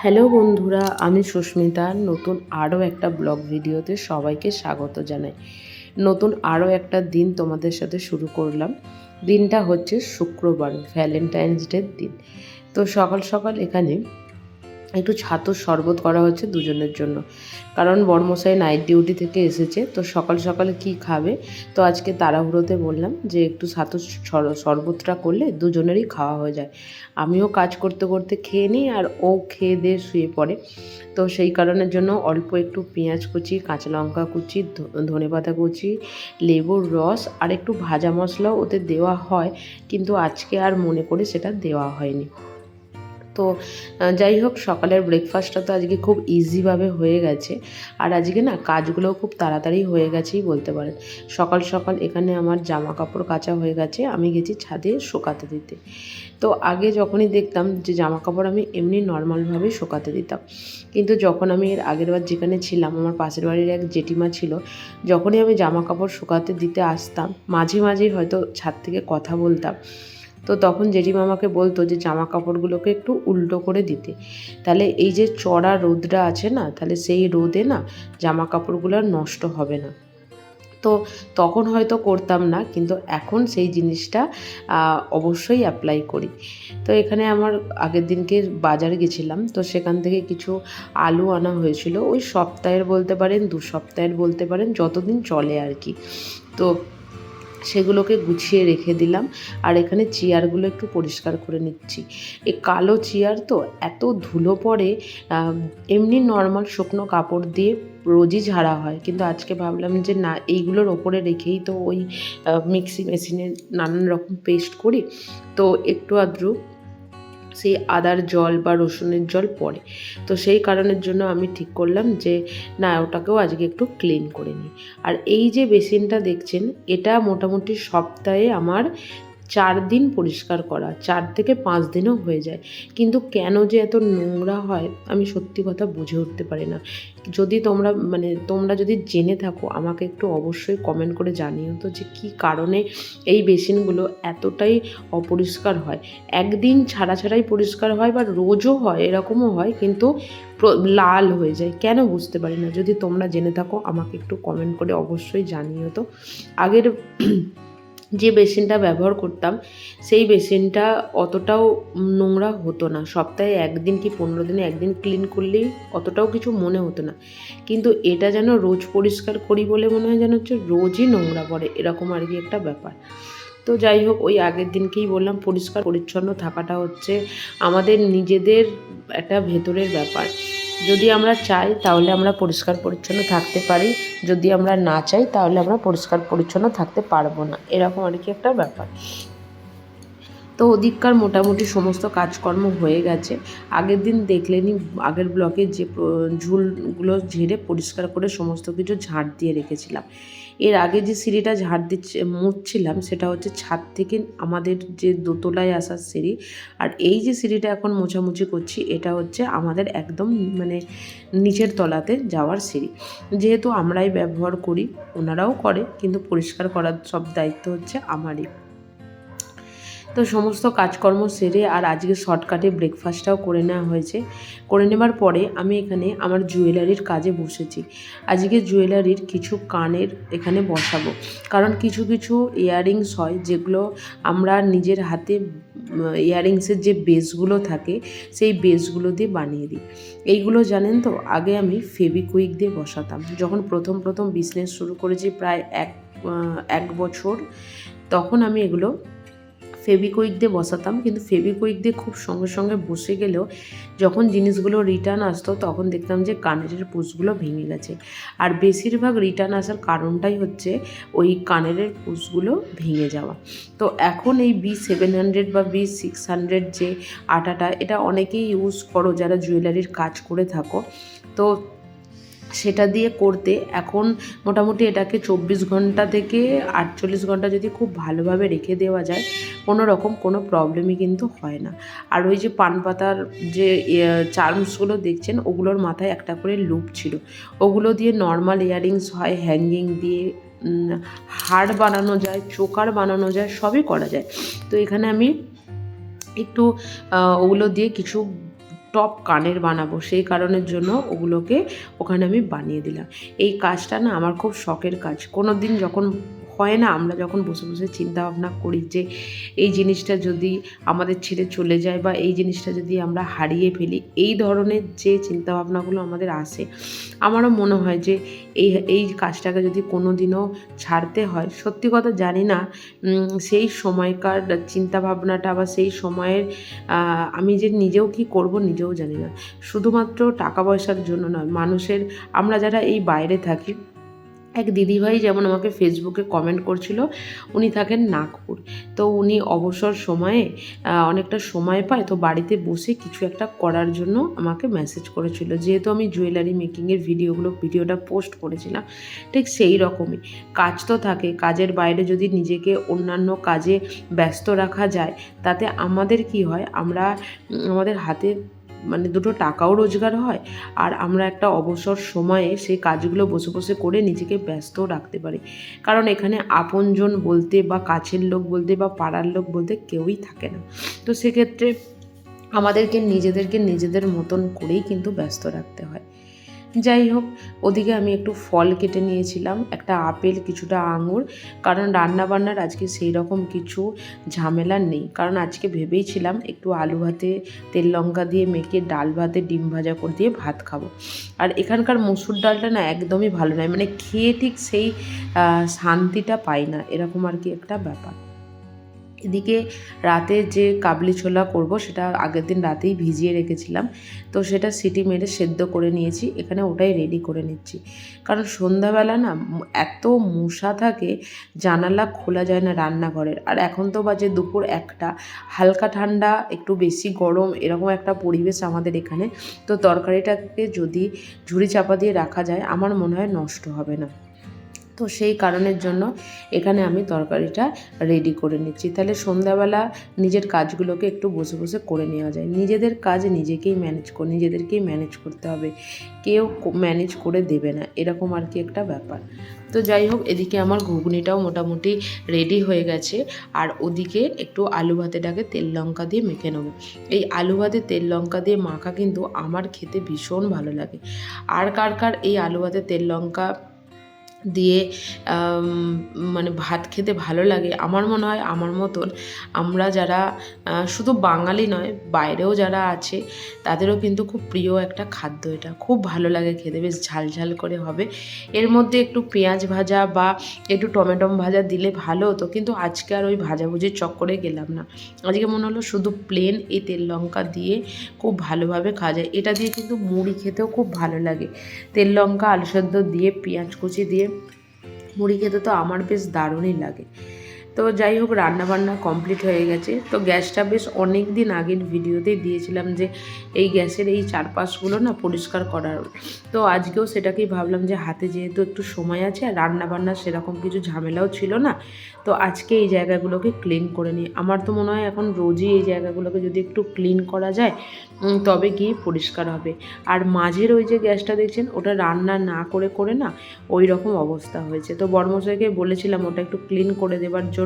Hello বন্ধুরা, আমি সুস্মিতা। নতুন আরও একটা ব্লগ ভিডিওতে সবাইকে স্বাগত জানাই। নতুন আরও একটা দিন তোমাদের সাথে শুরু করলাম। দিনটা হচ্ছে শুক্রবার, ভ্যালেন্টাইন্স ডের দিন। তো সকাল সকাল এখানে একটু ছাতুর শরবত করা হচ্ছে দুজনের জন্য, কারণ বড়মশাই নাইট ডিউটি থেকে এসেছে। তো সকাল সকালে কি খাবে, তো আজকে তাড়াহুড়োতে বললাম যে একটু ছাতুর শরবতটা করলে দুজনেরই খাওয়া হয়ে যায়। আমিও কাজ করতে করতে খেয়ে নিই, আর ও খেয়ে দিয়ে শুয়ে পড়ে। তো সেই কারণের জন্য অল্প একটু পেঁয়াজ কুচি, কাঁচা লঙ্কা কুচি, ধনেপাতা কুচি, লেবুর রস আর একটু ভাজা মশলাও ওতে দেওয়া হয়, কিন্তু আজকে আর মনে করে সেটা দেওয়া হয়নি। তো যাই হোক, সকালের ব্রেকফাস্টটা তো আজকে খুব ইজিভাবে হয়ে গেছে। আর আজকে না কাজগুলোও খুব তাড়াতাড়ি হয়ে গেছেই বলতে পারেন। সকাল সকাল এখানে আমার জামা কাপড় কাচা হয়ে গেছে, আমি গেছি ছাদে শুকাতে দিতে। তো আগে যখনই দেখতাম যে জামা কাপড় আমি এমনি নর্মালভাবেই শুকাতে দিতাম, কিন্তু যখন আমি এর আগের বার যেখানে ছিলাম, আমার পাশের বাড়ির এক জেঠিমা ছিল, যখনই আমি জামা কাপড় শুকাতে দিতে আসতাম, মাঝে মাঝেই হয়তো ছাদ থেকে কথা বলতাম, তো তখন জেঠিমা আমাকে বলতো যে জামা কাপড়গুলোকে একটু উল্টো করে দিতে, তাহলে এই যে চড়া রোদটা আছে না, তাহলে সেই রোদে না জামা কাপড়গুলো নষ্ট হবে না। তো তখন হয়তো করতাম না, কিন্তু এখন সেই জিনিসটা অবশ্যই অ্যাপ্লাই করি। তো এখানে আমার আগের দিনকে বাজার গেছিলাম, তো সেখান থেকে কিছু আলু আনা হয়েছিল, ওই সপ্তাহের বলতে পারেন, 2 সপ্তাহের বলতে পারেন, যতদিন চলে আর কি। তো সেগুলোকে গুছিয়ে রেখে দিলাম। আর এখানে চেয়ারগুলো একটু পরিষ্কার করে নিচ্ছি। এই কালো চেয়ার তো এত ধুলো পড়ে, এমনি নর্মাল শুকনো কাপড় দিয়ে রোজই ঝাড়া হয়, কিন্তু আজকে ভাবলাম যে না, এইগুলোর ওপরে রেখেই তো ওই মিক্সি মেশিনে নানান রকম পেস্ট করি, তো একটু আধটু সেই আদার জল বা রসুনের জল পড়ে। তো সেই কারণের জন্য আমি ঠিক করলাম যে না, ওটাকেও আজকে একটু ক্লিন করে নিই। আর এই যে বেসিনটা দেখছেন, এটা মোটামুটি সপ্তাহে আমার 4 দিন পরিষ্কার করা, 4 থেকে 5 দিনও হয়ে যায়। কিন্তু কেন যে এত নোংরা হয় আমি সত্যি কথা বুঝে উঠতে পারি না। যদি তোমরা যদি জেনে থাকো, আমাকে একটু অবশ্যই কমেন্ট করে জানিও তো, যে কী কারণে এই বেসিনগুলো এতটাই অপরিষ্কার হয়। একদিন ছাড়া ছাড়াই পরিষ্কার হয়, বা রোজও হয়, এরকমও হয়, কিন্তু লাল হয়ে যায়, কেন বুঝতে পারি না। যদি তোমরা জেনে থাকো আমাকে একটু কমেন্ট করে অবশ্যই জানিও তো। আগের যে বেসিনটা ব্যবহার করতাম, সেই বেসিনটা অতটাও নোংরা হতো না। সপ্তাহে 1 দিন কি 15 দিনে 1 দিন ক্লিন করলেই অতটাও কিছু মনে হতো না। কিন্তু এটা যেন রোজ পরিষ্কার করি বলে মনে হয় যেন হচ্ছে রোজই নোংরা পড়ে, এরকম আর কি একটা ব্যাপার। তো যাই হোক, ওই আগের দিনকেই বললাম, পরিষ্কার পরিচ্ছন্ন থাকাটা হচ্ছে আমাদের নিজেদের একটা ভেতরের ব্যাপার। যদি আমরা চাই তাহলে আমরা পরিষ্কার পরিচ্ছন্ন থাকতে পারি, যদি আমরা না চাই তাহলে আমরা পরিষ্কার পরিচ্ছন্ন থাকতে পারবো না, এরকম আর কি একটা ব্যাপার। তো ওদিককার মোটামুটি সমস্ত কাজকর্ম হয়ে গেছে। আগের দিন দেখলেনি, আগের ব্লকে যে ঝুলগুলো ঝেড়ে পরিষ্কার করে সমস্ত কিছু ঝাঁট দিয়ে রেখেছিলাম। এর আগে যে সিঁড়িটা মুছছিলাম, সেটা হচ্ছে ছাদ থেকে আমাদের যে দোতলায় আসার সিঁড়ি। আর এই যে সিঁড়িটা এখন মোছামুছি করছি, এটা হচ্ছে আমাদের একদম নিচের তলাতে যাওয়ার সিঁড়ি। যেহেতু আমরাই ব্যবহার করি, ওনারাও করে, কিন্তু পরিষ্কার করার সব দায়িত্ব হচ্ছে আমারই। তো সমস্ত কাজকর্ম সেরে আর আজকে শর্টকাটে ব্রেকফাস্টটাও করে নেওয়া হয়েছে। করে নেবার পরে আমি এখানে আমার জুয়েলারির কাজে বসেছি। আজকে জুয়েলারির কিছু কানের এখানে বসাবো, কারণ কিছু কিছু ইয়াররিংস হয় যেগুলো আমরা নিজের হাতে, ইয়াররিংসের যে বেসগুলো থাকে সেই বেসগুলো দিয়ে বানিয়ে দিই। এইগুলো জানেন তো, আগে আমি ফেভিকুইক দিয়ে বসাতাম। যখন প্রথম বিজনেস শুরু করেছি প্রায় এক বছর, তখন আমি এগুলো ফেভিকুইক দিয়ে বসাতাম, কিন্তু ফেভিকুইক দিয়ে খুব সঙ্গে সঙ্গে বসে গেলেও যখন জিনিসগুলো রিটার্ন আসতো, তখন দেখতাম যে কানেরের পুসগুলো ভেঙে গেছে। আর বেশিরভাগ রিটার্ন আসার কারণটাই হচ্ছে ওই কানেরের পুসগুলো ভেঙে যাওয়া। তো এখন এই B700 বা B600 যে আটাটা, এটা অনেকেই ইউজ করো যারা জুয়েলারির কাজ করে থাকো। তো সেটা দিয়ে করতে এখন মোটামুটি এটাকে 24 ঘন্টা থেকে 48 ঘন্টা যদি খুব ভালোভাবে রেখে দেওয়া যায়, কোনো প্রবলেমই কিন্তু হয় না। আর ওই যে পান পাতার যে চার্মসগুলো দেখছেন, ওগুলোর মাথায় একটা করে লুপ ছিল, ওগুলো দিয়ে নর্মাল ইয়াররিংস হয়, হ্যাঙ্গিং দিয়ে হার বানানো যায়, চোকার বানানো যায়, সবই করা যায়। তো এখানে আমি একটু ওগুলো দিয়ে কিছু টপ কানের বানাবো, সেই কারণের জন্য ওগুলোকে ওখানে আমি বানিয়ে দিলাম। এই কাজটা না আমার খুব শখের কাজ। কোনো দিন যখন হয় না, আমরা যখন বসে বসে চিন্তা ভাবনা করি যে এই জিনিসটা যদি আমাদের ছেড়ে চলে যায় বা এই জিনিসটা যদি আমরা হারিয়ে ফেলি, এই ধরনের যে চিন্তাভাবনাগুলো আমাদের আসে, আমারও মনে হয় যে এই কাজটাকে যদি কোনো দিনও ছাড়তে হয়, সত্যি কথা জানি না সেই সময়কার চিন্তাভাবনাটা বা সেই সময়ের আমি যে নিজেও কি করব নিজেও জানি না। শুধুমাত্র টাকা পয়সার জন্য নয়, মানুষের, আমরা যারা এই বাইরে থাকি, এক দিদিভাই যেমন আমাকে ফেসবুকে কমেন্ট করছিল, উনি থাকেন নাগপুর। তো উনি অবসর সময়ে অনেকটা সময় পায়, তো বাড়িতে বসে কিছু একটা করার জন্য আমাকে মেসেজ করেছিল। যেহেতু আমি জুয়েলারি মেকিংয়ের ভিডিওটা পোস্ট করেছিলাম, ঠিক সেই রকমই কাজ তো থাকে, কাজের বাইরে যদি নিজেকে অন্যান্য কাজে ব্যস্ত রাখা যায়, তাতে আমাদের কি হয়, আমরা আমাদের হাতে মানে দুটো টাকাও রোজগার হয়, আর আমরা একটা অবসর সময়ে সেই কাজগুলো বসে বসে করে নিজেকে ব্যস্তও রাখতে পারি। কারণ এখানে আপনজন বলতে বা কাছের লোক বলতে বা পাড়ার লোক বলতে কেউই থাকে না। তো সেক্ষেত্রে আমাদেরকে নিজেদের মতন করেই কিন্তু ব্যস্ত রাখতে হয়। যাই হোক, ওদিকে আমি একটু ফল কেটে নিয়েছিলাম, একটা আপেল, কিছুটা আঙুর, কারণ রান্নাবান্নার আজকে সেই রকম কিছু ঝামেলা নেই। কারণ আজকে ভেবেইছিলাম একটু আলু ভাতে তেল লঙ্কা দিয়ে মেখে ডাল ভাতে ডিম ভাজা করে দিয়ে ভাত খাবো। আর এখানকার মসুর ডালটা না একদমই ভালো নয়, মানে খেয়ে ঠিক সেই শান্তিটা পাই না, এরকম আর কি একটা ব্যাপার। এদিকে রাতে যে কাবলি ছোলা করব, সেটা আগের দিন রাতেই ভিজিয়ে রেখেছিলাম, তো সেটা সিটি মেরে সেদ্ধ করে নিয়েছি, এখানে ওটাই রেডি করে নিচ্ছি। কারণ সন্ধ্যাবেলা না এত মশা থাকে, জানালা খোলা যায় না রান্নাঘরের। আর এখন তো বাজে দুপুর 1টা, হালকা ঠান্ডা একটু বেশি গরম এরকম একটা পরিবেশ আমাদের এখানে। তো তরকারিটাকে যদি ঝুড়ি চাপা দিয়ে রাখা যায়, আমার মনে হয় নষ্ট হবে না। তো সেই কারণের জন্য এখানে আমি তরকারিটা রেডি করে নিচ্ছি, তাহলে সন্ধ্যাবেলা নিজের কাজগুলোকে একটু বসে বসে করে নেওয়া যায়। নিজেদের কাজ নিজেদেরকেই ম্যানেজ করতে হবে, কেউ ম্যানেজ করে দেবে না, এরকম আর কি একটা ব্যাপার। তো যাই হোক, এদিকে আমার ঘুগনিটাও মোটামুটি রেডি হয়ে গেছে, আর ওদিকে একটু আলু ভাতেটাকে তেল লঙ্কা দিয়ে মেখে নেবো। এই আলু ভাতে তেল লঙ্কা দিয়ে মাখা কিন্তু আমার খেতে ভীষণ ভালো লাগে। আর কার কার এই আলু ভাতে তেল লঙ্কা দিয়ে মানে ভাত খেতে ভালো লাগে, আমার মনে হয় আমার মতন আমরা যারা শুধু বাঙালি নয়, বাইরেও যারা আছে, তাদেরও কিন্তু খুব প্রিয় একটা খাদ্য। এটা খুব ভালো লাগে খেতে, বেশ ঝাল ঝাল করে হবে, এর মধ্যে একটু পেঁয়াজ ভাজা বা একটু টমেটো ভাজা দিলে ভালো হতো, কিন্তু আজকে আর ওই ভাজাভুজির চক্করে গেলাম না। আজকে মনে হলো শুধু প্লেন এই তেল লঙ্কা দিয়ে খুব ভালোভাবে খাওয়া যায়। এটা দিয়ে কিন্তু মুড়ি খেতেও খুব ভালো লাগে, তেল লঙ্কা আলু সেদ্ধ দিয়ে পেঁয়াজ কুচি দিয়ে মুড়ি খেতে তো আমার বেশ দারুণই লাগে। তো যাই হোক, রান্নাবান্না কমপ্লিট হয়ে গেছে। তো গ্যাসটা বেশ অনেক দিন আগের ভিডিওতেই দিয়েছিলাম যে এই গ্যাসের এই চারপাশগুলো না পরিষ্কার করার। তো আজকেও সেটাকেই ভাবলাম যে হাতে যেহেতু একটু সময় আছে আর রান্নাবান্না সেরকম কিছু ঝামেলাও ছিল না, তো আজকে এই জায়গাগুলোকে ক্লিন করে নিই। আমার তো মনে হয় এখন রোজই এই জায়গাগুলোকে যদি একটু ক্লিন করা যায় তবে গিয়ে পরিষ্কার হবে। আর মাঝের ওই যে গ্যাসটা দেখছেন, ওটা রান্না না করে করে না ওই রকম অবস্থা হয়েছে। তো বড়মশাইকে বলেছিলাম ওটা একটু ক্লিন করে দেবার জন্য।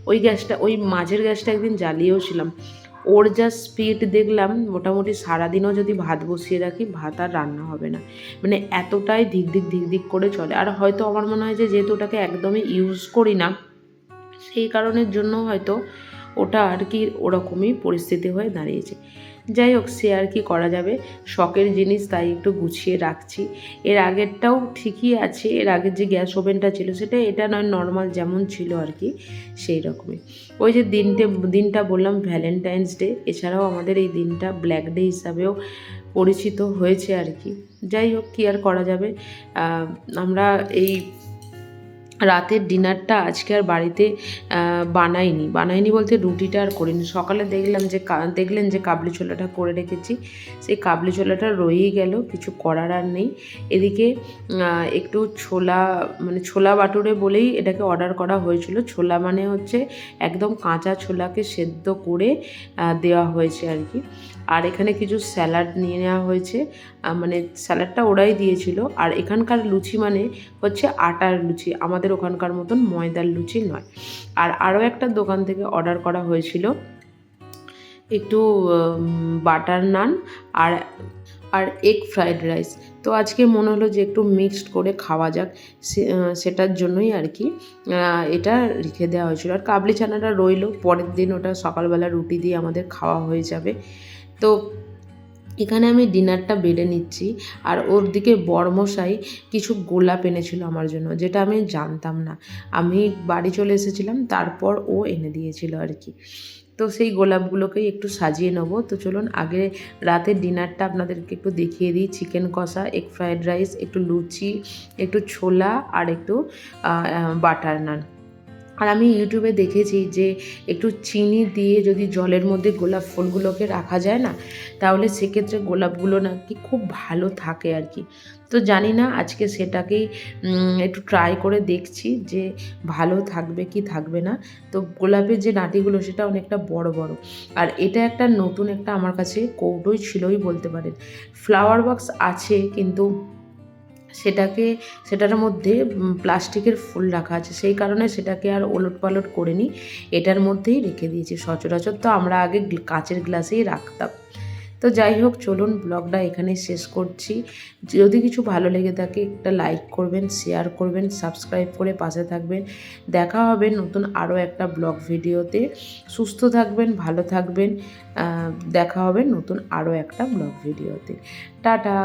ওই গ্যাসটা, ওই মাঝের গ্যাসটা একদিন জ্বালিয়েও ছিলাম, ওর যা স্পিড দেখলাম, মোটামুটি সারাদিনও যদি ভাত বসিয়ে রাখি ভাত আর রান্না হবে না, মানে এতটাই ধিক করে চলে। আর হয়তো আমার মনে হয় যে যেহেতু ওটাকে একদমই ইউজ করি না, সেই কারণের জন্য হয়তো ওটা আর কি ওরকমই পরিস্থিতি হয়ে দাঁড়িয়েছে। যাই হোক, সে আর কি করা যাবে, শখের জিনিস তাই একটু গুছিয়ে রাখছি। এর আগেরটাও ঠিকই আছে, এর আগের যে গ্যাস ওভেনটা ছিল সেটা এটা নয়, নর্মাল যেমন ছিল আর কি সেই রকমই। ওই যে দিনটা বললাম ভ্যালেন্টাইন্স ডে, এছাড়াও আমাদের এই দিনটা ব্ল্যাক ডে হিসাবেও পরিচিত হয়েছে আর কি। যাই হোক, কী আর করা যাবে, আমরা এই রাতের ডিনারটা আজকে আর বাড়িতে বানাইনি বলতে রুটিটা আর করিনি। সকালে দেখলেন যে কাবলি ছোলাটা করে রেখেছি, সেই কাবলি ছোলাটা রয়েই গেল, কিছু করার আর নেই। এদিকে একটু ছোলা বাটুরে বলেই এটাকে অর্ডার করা হয়েছিল। ছোলা মানে হচ্ছে একদম কাঁচা ছোলাকে সেদ্ধ করে দেওয়া হয়েছে আর কি। আর এখানে কিছু স্যালাড নিয়ে নেওয়া হয়েছে, মানে স্যালাডটা ওরাই দিয়েছিল। আর এখানকার লুচি মানে হচ্ছে আটার লুচি, আমাদের ওখানকার মতন ময়দার লুচি নয়। আর আরও একটা দোকান থেকে অর্ডার করা হয়েছিল একটু বাটার নান আর আর এগ ফ্রাইড রাইস। তো আজকে মনে হলো যে একটু মিক্সড করে খাওয়া যাক, সেটার জন্যই আর কি এটা রেখে দেওয়া হয়েছিল। আর কাবলি চানাটা রইলো, পরের দিন ওটা সকালবেলা রুটি দিয়ে আমাদের খাওয়া হয়ে যাবে। তো এখানে আমি ডিনারটা বেড়ে নিচ্ছি, আর ওর দিকে বরমশাই কিছু গোলাপ এনেছিল আমার জন্য, যেটা আমি জানতাম না। আমি বাড়ি চলে এসেছিলাম, তারপর ও এনে দিয়েছিল আর কি। তো সেই গোলাপগুলোকেই একটু সাজিয়ে নেবো। তো চলুন আগে রাতের ডিনারটা আপনাদেরকে একটু দেখিয়ে দিই। চিকেন কষা, এগ ফ্রাইড রাইস, একটু লুচি, একটু ছোলা আর একটু বাটার নান। আর আমি ইউটিউবে দেখেছি যে একটু চিনি দিয়ে যদি জলের মধ্যে গোলাপ ফুলগুলোকে রাখা যায় না, তাহলে সেক্ষেত্রে গোলাপগুলো নাকি খুব ভালো থাকে আর কি। তো জানি না, আজকে সেটাকেই একটু ট্রাই করে দেখছি যে ভালো থাকবে কি থাকবে না। তো গোলাপের যে ডাঁটিগুলো সেটা অনেকটা বড় বড়, আর এটা একটা নতুন একটা আমার কাছে কৌটোই ছিলই বলতে পারেন। ফ্লাওয়ার বক্স আছে, কিন্তু সেটার মধ্যে প্লাস্টিকের ফুল রাখা আছে, সেই কারণে সেটাকে আর ওলটপালট করিনি, এটার মধ্যেই রেখে দিয়েছি। সচরাচর তো আমরা আগে কাচের গ্লাসেই রাখতাম। তো যাই হোক, চলুন ব্লগটা এখানেই শেষ করছি। যদি কিছু ভালো লেগে থাকে একটা লাইক করবেন, শেয়ার করবেন, সাবস্ক্রাইব করে পাশে থাকবেন। দেখা হবে নতুন আরও একটা ব্লগ ভিডিওতে। সুস্থ থাকবেন, ভালো থাকবেন। দেখা হবে নতুন আরও একটা ব্লগ ভিডিওতে। টাটা।